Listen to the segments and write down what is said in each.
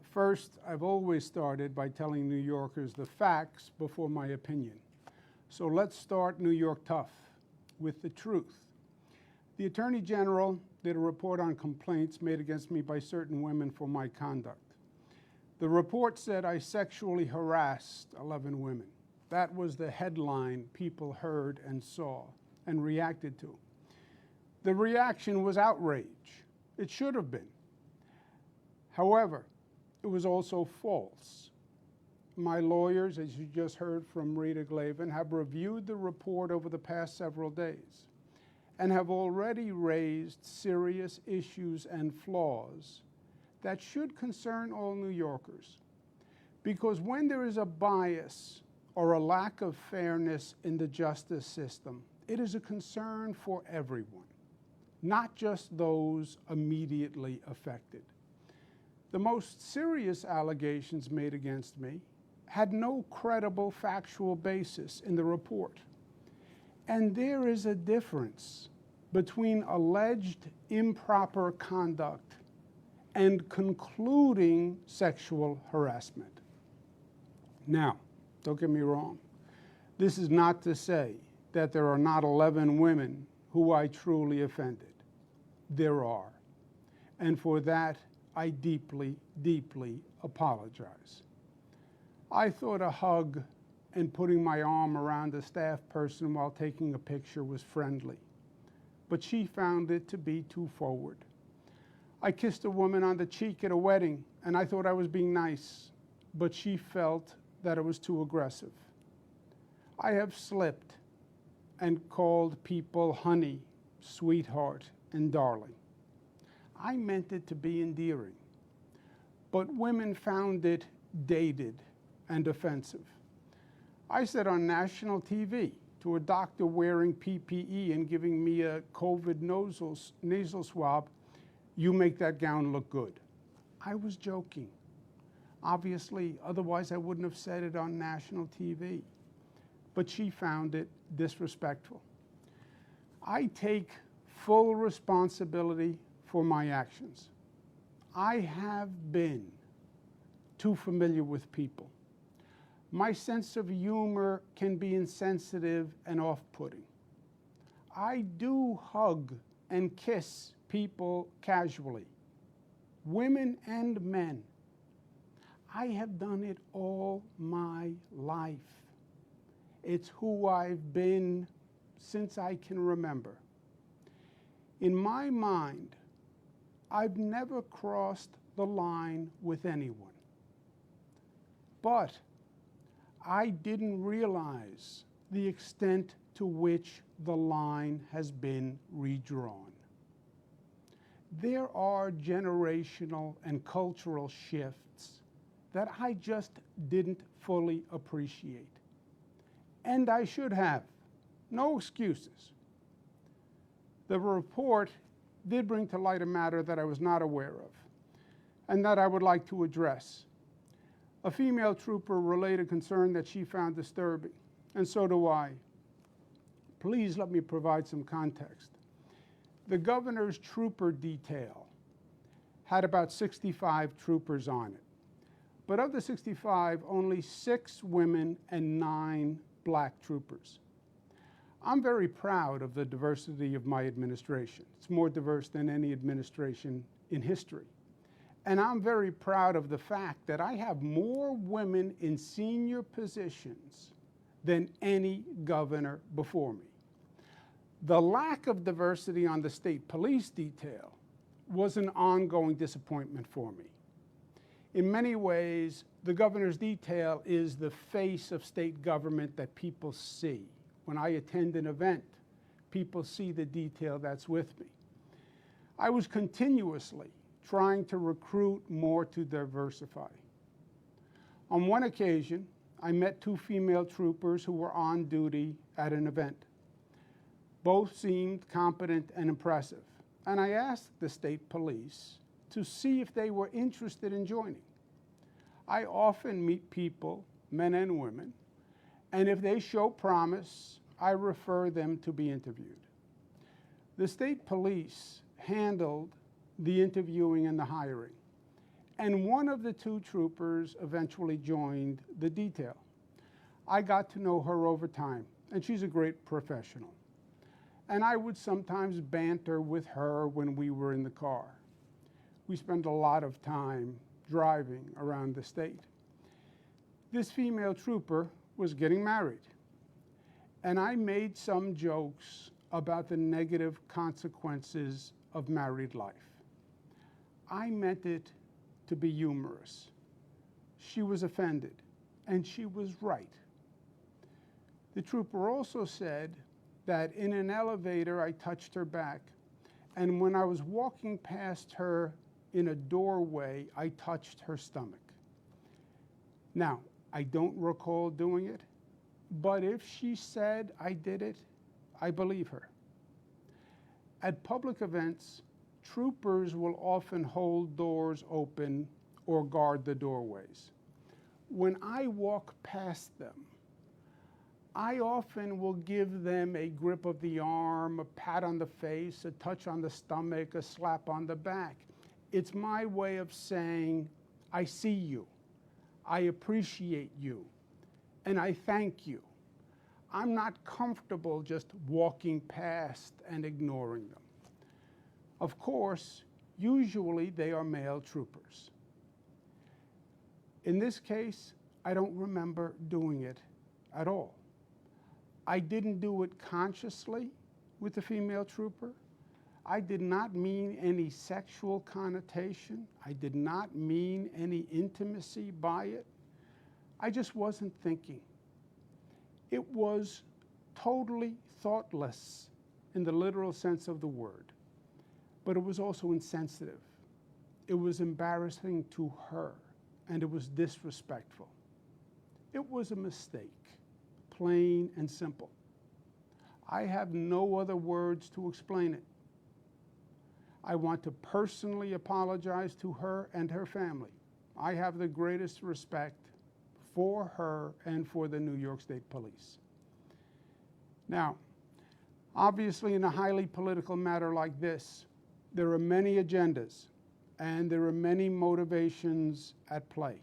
First, I've always started by telling New Yorkers the facts before my opinion. So let's start New York tough, with the truth. The Attorney General did a report on complaints made against me by certain women for my conduct. The report said I sexually harassed 11 women. That was the headline people heard and saw and reacted to. The reaction was outrage. It should have been. However, it was also false. My lawyers, as you just heard from Rita Glavin, have reviewed the report over the past several days and have already raised serious issues and flaws that should concern all New Yorkers. Because when there is a bias or a lack of fairness in the justice system, it is a concern for everyone, not just those immediately affected. The most serious allegations made against me had no credible factual basis in the report. And there is a difference between alleged improper conduct and concluding sexual harassment. Now, don't get me wrong. This is not to say that there are not 11 women who I truly offended. There are. And for that, I deeply, deeply apologize. I thought a hug and putting my arm around a staff person while taking a picture was friendly, but she found it to be too forward. I kissed a woman on the cheek at a wedding, and I thought I was being nice, but she felt that it was too aggressive. I have slipped and called people honey, sweetheart, and darling. I meant it to be endearing, but women found it dated and offensive. I said on national TV to a doctor wearing PPE and giving me a COVID nasal swab, "You make that gown look good." I was joking. Obviously, otherwise I wouldn't have said it on national TV. But she found it disrespectful. I take full responsibility for my actions. I have been too familiar with people. My sense of humor can be insensitive and off-putting. I do hug and kiss people casually, women and men. I have done it all my life. It's who I've been since I can remember. In my mind, I've never crossed the line with anyone. But I didn't realize the extent to which the line has been redrawn. There are generational and cultural shifts that I just didn't fully appreciate. And I should have. No excuses. The report did bring to light a matter that I was not aware of and that I would like to address. A female trooper relayed a concern that she found disturbing, and so do I. Please let me provide some context. The governor's trooper detail had about 65 troopers on it. But of the 65, only 6 women and 9 black troopers. I'm very proud of the diversity of my administration. It's more diverse than any administration in history. And I'm very proud of the fact that I have more women in senior positions than any governor before me. The lack of diversity on the state police detail was an ongoing disappointment for me. In many ways, the governor's detail is the face of state government that people see. When I attend an event, people see the detail that's with me. I was continuously trying to recruit more to diversify. On one occasion, I met 2 female troopers who were on duty at an event. Both seemed competent and impressive, and I asked the state police to see if they were interested in joining. I often meet people, men and women, and if they show promise, I refer them to be interviewed. The state police handled the interviewing and the hiring, and one of the two troopers eventually joined the detail. I got to know her over time, and she's a great professional. And I would sometimes banter with her when we were in the car. We spent a lot of time driving around the state. This female trooper was getting married, and I made some jokes about the negative consequences of married life. I meant it to be humorous. She was offended, and she was right. The trooper also said that in an elevator I touched her back, and when I was walking past her in a doorway, I touched her stomach. Now, I don't recall doing it, but if she said I did it, I believe her. At public events, troopers will often hold doors open or guard the doorways. When I walk past them, I often will give them a grip of the arm, a pat on the face, a touch on the stomach, a slap on the back. It's my way of saying, I see you, I appreciate you, and I thank you. I'm not comfortable just walking past and ignoring them. Of course, usually they are male troopers. In this case, I don't remember doing it at all. I didn't do it consciously with the female trooper. I did not mean any sexual connotation. I did not mean any intimacy by it. I just wasn't thinking. It was totally thoughtless in the literal sense of the word, but it was also insensitive. It was embarrassing to her, and it was disrespectful. It was a mistake, plain and simple. I have no other words to explain it. I want to personally apologize to her and her family. I have the greatest respect for her and for the New York State Police. Now, obviously in a highly political matter like this, there are many agendas and there are many motivations at play.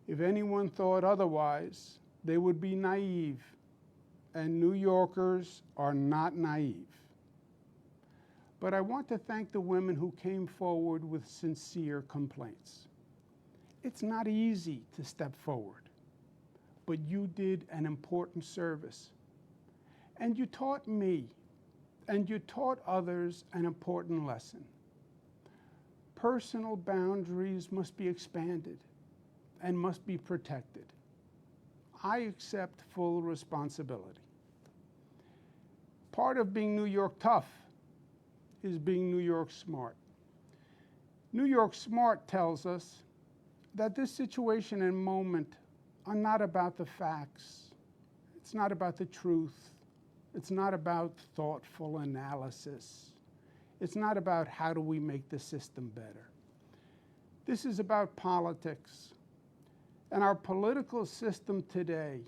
If anyone thought otherwise, they would be naive, and New Yorkers are not naive. But I want to thank the women who came forward with sincere complaints. It's not easy to step forward, but you did an important service. And you taught me, and you taught others an important lesson. Personal boundaries must be expanded and must be protected. I accept full responsibility. Part of being New York tough is being New York smart. New York smart tells us that this situation and moment are not about the facts. It's not about the truth. It's not about thoughtful analysis. It's not about how do we make the system better. This is about politics. And our political system today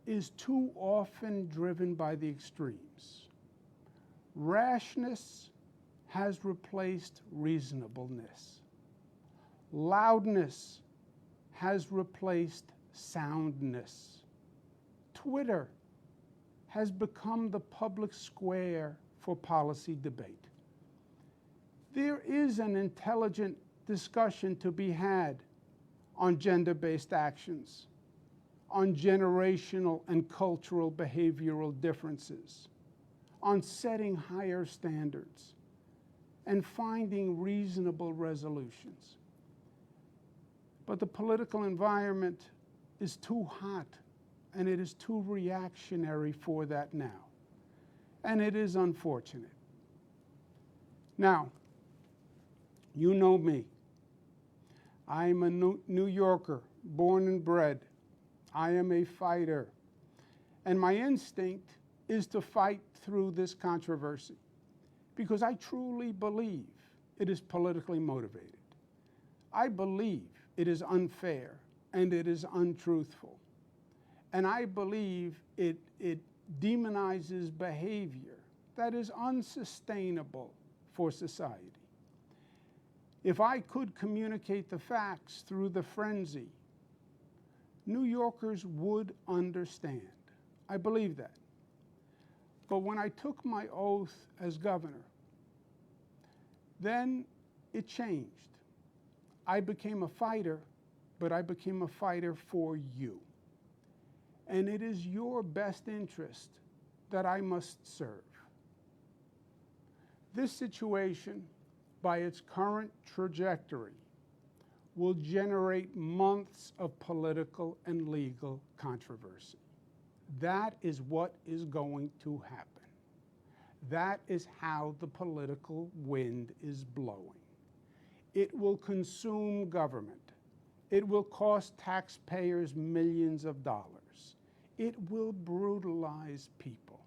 is too often driven by the extremes. Rashness has replaced reasonableness. Loudness has replaced soundness. Twitter has become the public square for policy debate. There is an intelligent discussion to be had on gender-based actions, on generational and cultural behavioral differences, on setting higher standards, and finding reasonable resolutions. But the political environment is too hot, and it is too reactionary for that now. And it is unfortunate. Now, you know me. I'm a New Yorker, born and bred. I am a fighter. And my instinct is to fight through this controversy because I truly believe it is politically motivated. I believe it is unfair and it is untruthful. And I believe it demonizes behavior that is unsustainable for society. If I could communicate the facts through the frenzy, New Yorkers would understand. I believe that. But when I took my oath as governor, then it changed. I became a fighter, but I became a fighter for you. And it is your best interest that I must serve. This situation, by its current trajectory, will generate months of political and legal controversy. That is what is going to happen. That is how the political wind is blowing. It will consume government. It will cost taxpayers millions of dollars. It will brutalize people.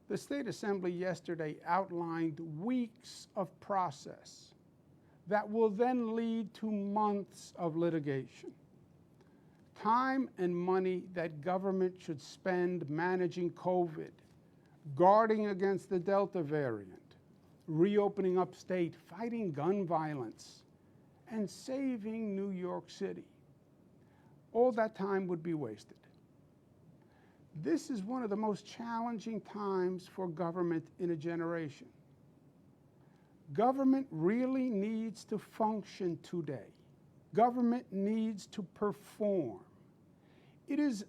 The State Assembly yesterday outlined weeks of process that will then lead to months of litigation. Time and money that government should spend managing COVID, guarding against the Delta variant, reopening upstate, fighting gun violence, and saving New York City. All that time would be wasted. This is one of the most challenging times for government in a generation. Government really needs to function today. Government needs to perform. It is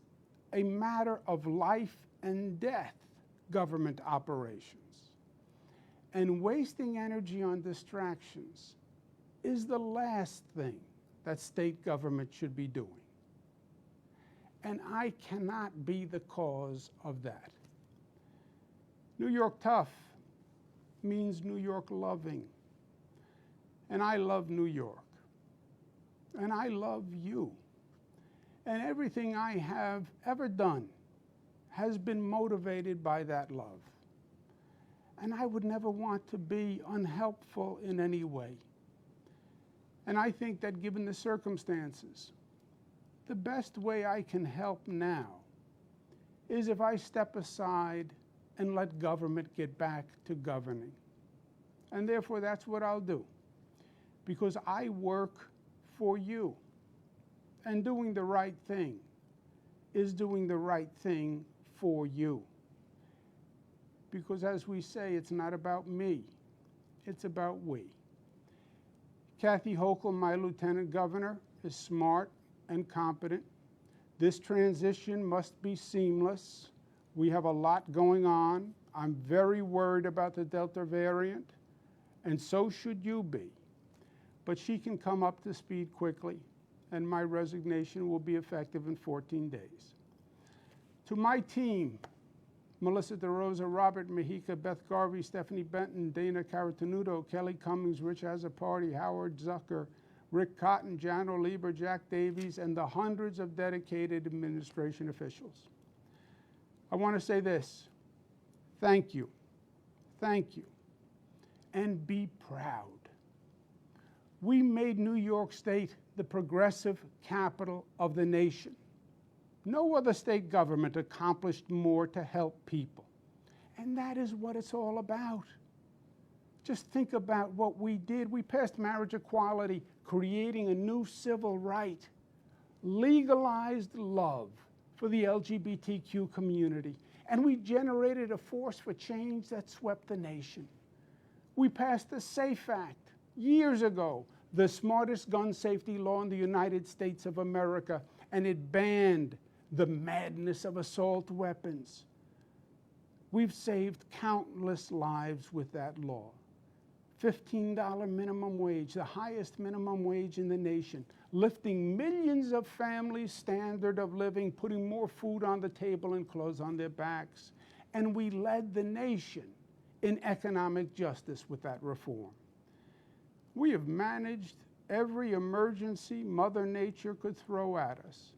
a matter of life and death, government operations. And wasting energy on distractions is the last thing that state government should be doing. And I cannot be the cause of that. New York tough means New York loving. And I love New York. And I love you. And everything I have ever done has been motivated by that love. And I would never want to be unhelpful in any way. And I think that given the circumstances, the best way I can help now is if I step aside and let government get back to governing. And therefore, that's what I'll do, because I work for you. And doing the right thing is doing the right thing for you. Because as we say, it's not about me, it's about we. Kathy Hochul, my lieutenant governor, is smart and competent. This transition must be seamless. We have a lot going on. I'm very worried about the Delta variant, and so should you be. But she can come up to speed quickly, and my resignation will be effective in 14 days. To my team, Melissa DeRosa, Robert Mejica, Beth Garvey, Stephanie Benton, Dana Caratanudo, Kelly Cummings, Rich Azzapardi, Howard Zucker, Rick Cotton, Jan Lieber, Jack Davies, and the hundreds of dedicated administration officials. I want to say this: thank you, and be proud. We made New York State the progressive capital of the nation. No other state government accomplished more to help people. And that is what it's all about. Just think about what we did. We passed marriage equality, creating a new civil right, legalized love for the LGBTQ community, and we generated a force for change that swept the nation. We passed the SAFE Act years ago, the smartest gun safety law in the United States of America, and it banned the madness of assault weapons. We've saved countless lives with that law. $15 minimum wage, the highest minimum wage in the nation, lifting millions of families' standard of living, putting more food on the table and clothes on their backs. And we led the nation in economic justice with that reform. We have managed every emergency Mother Nature could throw at us: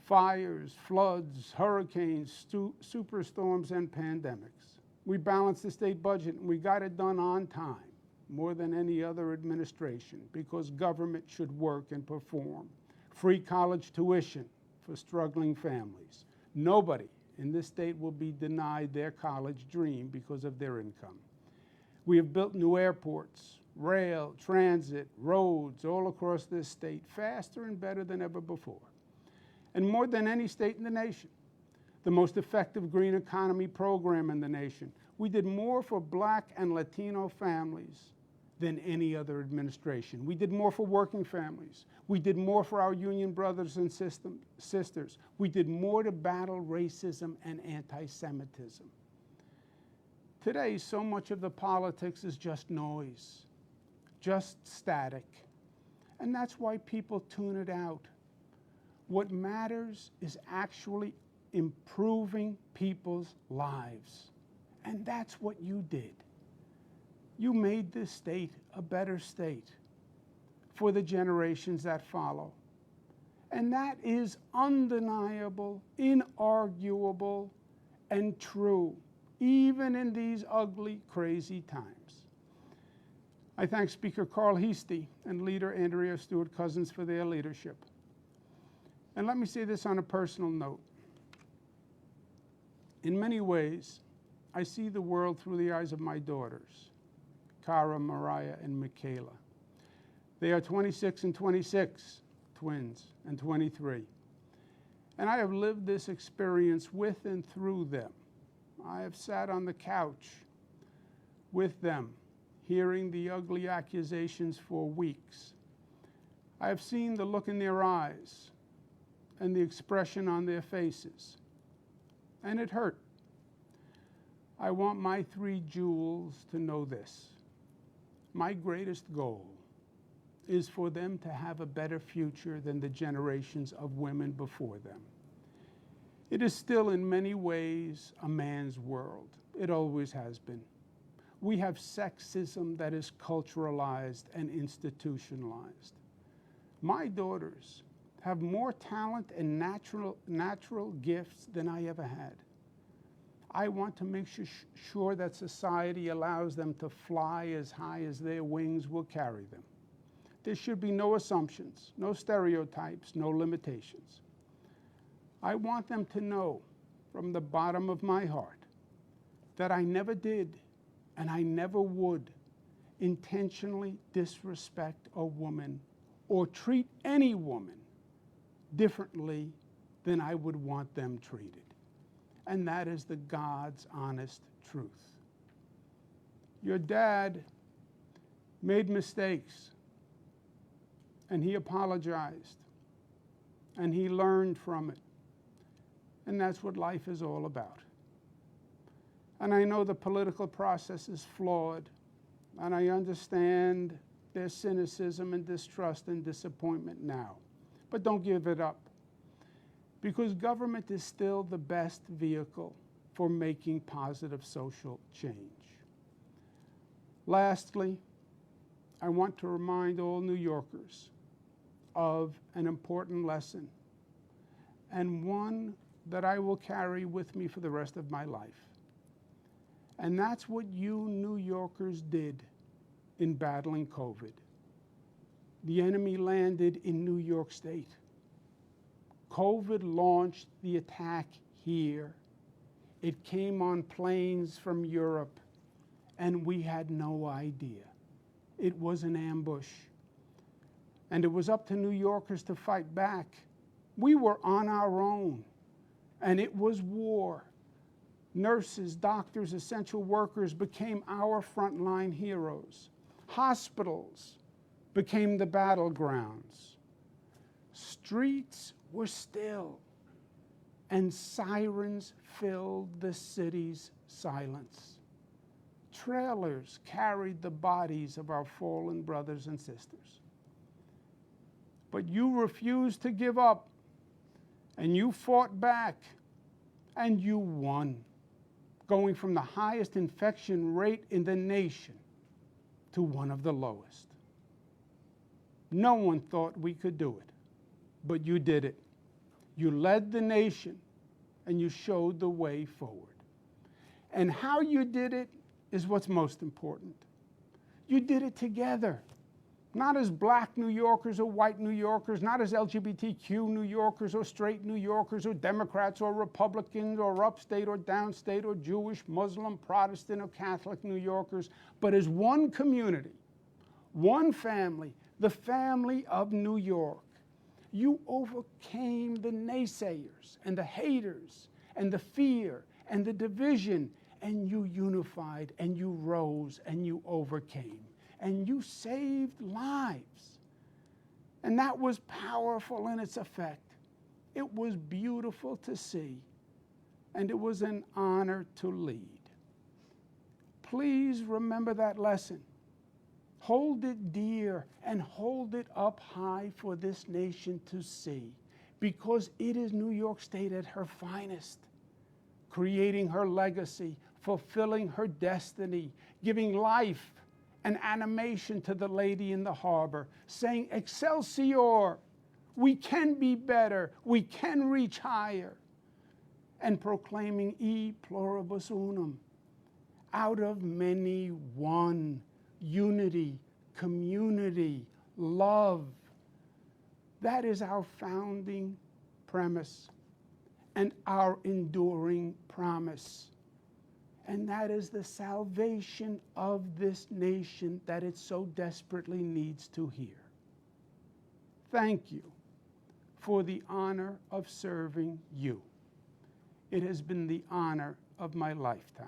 fires, floods, hurricanes, superstorms, and pandemics. We balanced the state budget, and we got it done on time, more than any other administration, because government should work and perform. Free college tuition for struggling families. Nobody in this state will be denied their college dream because of their income. We have built new airports, rail, transit, roads all across this state faster and better than ever before, and more than any state in the nation. The most effective green economy program in the nation. We did more for Black and Latino families than any other administration. We did more for working families. We did more for our union brothers and sisters. We did more to battle racism and anti-Semitism. Today, so much of the politics is just noise, just static. And that's why people tune it out. What matters is actually improving people's lives. And that's what you did. You made this state a better state for the generations that follow. And that is undeniable, inarguable, and true, even in these ugly, crazy times. I thank Speaker Carl Heastie and Leader Andrea Stewart-Cousins for their leadership. And let me say this on a personal note. In many ways, I see the world through the eyes of my daughters, Cara, Mariah, and Michaela. They are 26 and 26, twins, and 23. And I have lived this experience with and through them. I have sat on the couch with them, hearing the ugly accusations for weeks. I have seen the look in their eyes and the expression on their faces, and it hurt. I want my three jewels to know this. My greatest goal is for them to have a better future than the generations of women before them. It is still in many ways a man's world. It always has been. We have sexism that is culturalized and institutionalized. My daughters have more talent and natural gifts than I ever had. I want to make sure that society allows them to fly as high as their wings will carry them. There should be no assumptions, no stereotypes, no limitations. I want them to know from the bottom of my heart that I never did and I never would intentionally disrespect a woman or treat any woman differently than I would want them treated. And that is the God's honest truth. Your dad made mistakes, and he apologized, and he learned from it. And that's what life is all about. And I know the political process is flawed, and I understand there's cynicism and distrust and disappointment now. But don't give it up, because government is still the best vehicle for making positive social change. Lastly, I want to remind all New Yorkers of an important lesson, and one that I will carry with me for the rest of my life. And that's what you New Yorkers did in battling COVID. The enemy landed in New York State. COVID launched the attack here. It came on planes from Europe, and we had no idea. It was an ambush. And it was up to New Yorkers to fight back. We were on our own, and it was war. Nurses, doctors, essential workers became our frontline heroes. Hospitals became the battlegrounds. Streets were still, and sirens filled the city's silence. Trailers carried the bodies of our fallen brothers and sisters. But you refused to give up, and you fought back, and you won, going from the highest infection rate in the nation to one of the lowest. No one thought we could do it, but you did it. You led the nation, and you showed the way forward. And how you did it is what's most important. You did it together, not as Black New Yorkers or white New Yorkers, not as LGBTQ New Yorkers or straight New Yorkers or Democrats or Republicans or upstate or downstate or Jewish, Muslim, Protestant or Catholic New Yorkers, but as one community, one family, the family of New York. You overcame the naysayers and the haters and the fear and the division, and you unified and you rose and you overcame and you saved lives. And that was powerful in its effect. It was beautiful to see, and it was an honor to lead. Please remember that lesson. Hold it dear and hold it up high for this nation to see, because it is New York State at her finest, creating her legacy, fulfilling her destiny, giving life and animation to the lady in the harbor, saying, Excelsior, we can be better, we can reach higher, and proclaiming E pluribus unum, out of many one, unity, community, love. That is our founding premise and our enduring promise. And that is the salvation of this nation that it so desperately needs to hear. Thank you for the honor of serving you. It has been the honor of my lifetime.